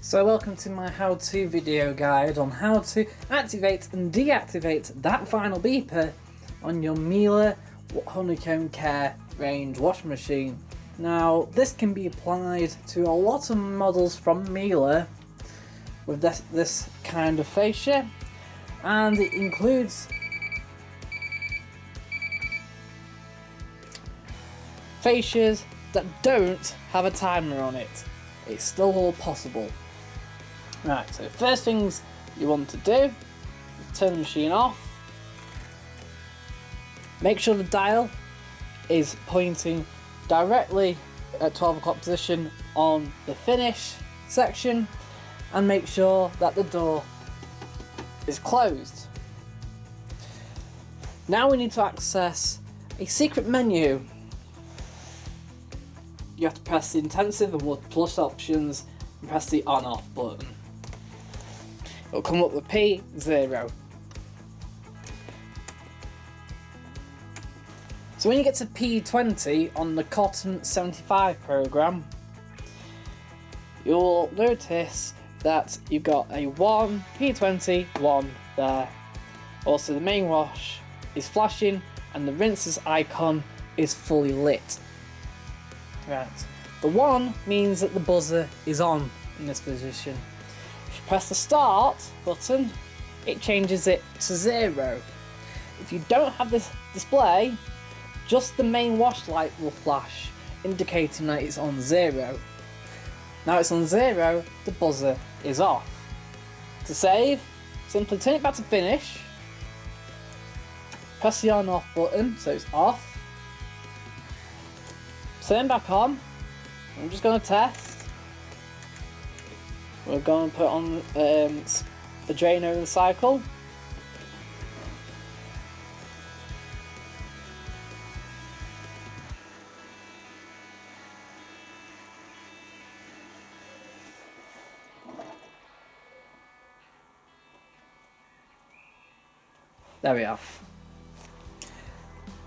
So welcome to my how-to video guide on how to activate and deactivate that final beeper on your Miele Honycombe Care range washing machine. Now this can be applied to a lot of models from Miele with this kind of fascia, and it includes fascias that don't have a timer on it. It's still all possible. Right, so first things you want to do is turn the machine off. Make sure the dial is pointing directly at 12 o'clock position on the finish section, and make sure that the door is closed. Now we need to access a secret menu. You have to press the intensive and plus options and press the on off button. It'll come up with P0. So when you get to P20 on the Cotton 75 program, you'll notice that you've got a 1, P20, 1 there. Also the main wash is flashing and the rinses icon is fully lit. Right. The 1 means that the buzzer is on in this position. If you press the start button, it changes it to 0. If you don't have this display, just the main wash light will flash, indicating that it's on 0. Now it's on 0, the buzzer is off. To save, simply turn it back to finish, press the on off button so it's off, turn back on. I'm just going to test. We're going to put on the drain over the cycle. There we are.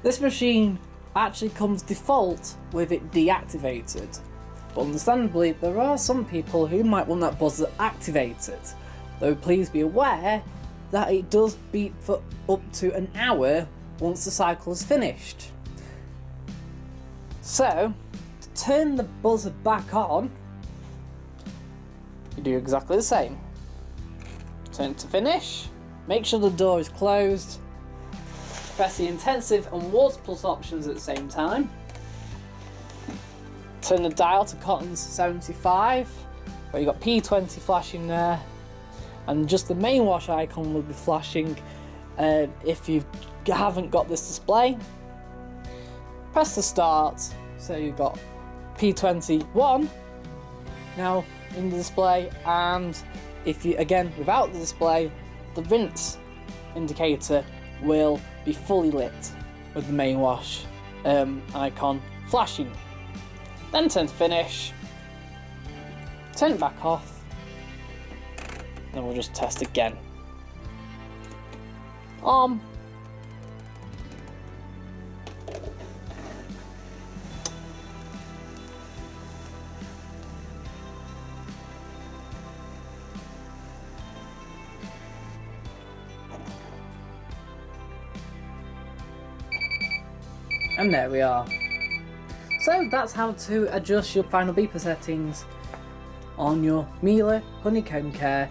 This machine actually comes default with it deactivated, but understandably there are some people who might want that buzzer activated, though please be aware that it does beep for up to an hour once the cycle is finished. So to turn the buzzer back on, you do exactly the same. Turn it to finish, make sure the door is closed, press the intensive and water plus options at the same time. Turn the dial to Cotton 75, where you've got P20 flashing there, and just the main wash icon will be flashing if you haven't got this display. Press the start, so you've got P21 now in the display, and if you, again, without the display, the rinse indicator will be fully lit with the main wash icon flashing. Then turn to finish, turn it back off, then we'll just test again. And there we are. So that's how to adjust your final beeper settings on your Miele Honycombe Care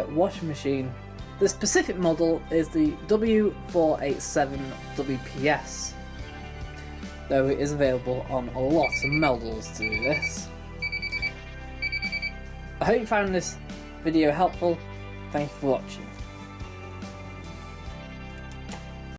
washing machine. The specific model is the W487WPS, though it is available on a lot of models to do this. I hope you found this video helpful. Thank you for watching.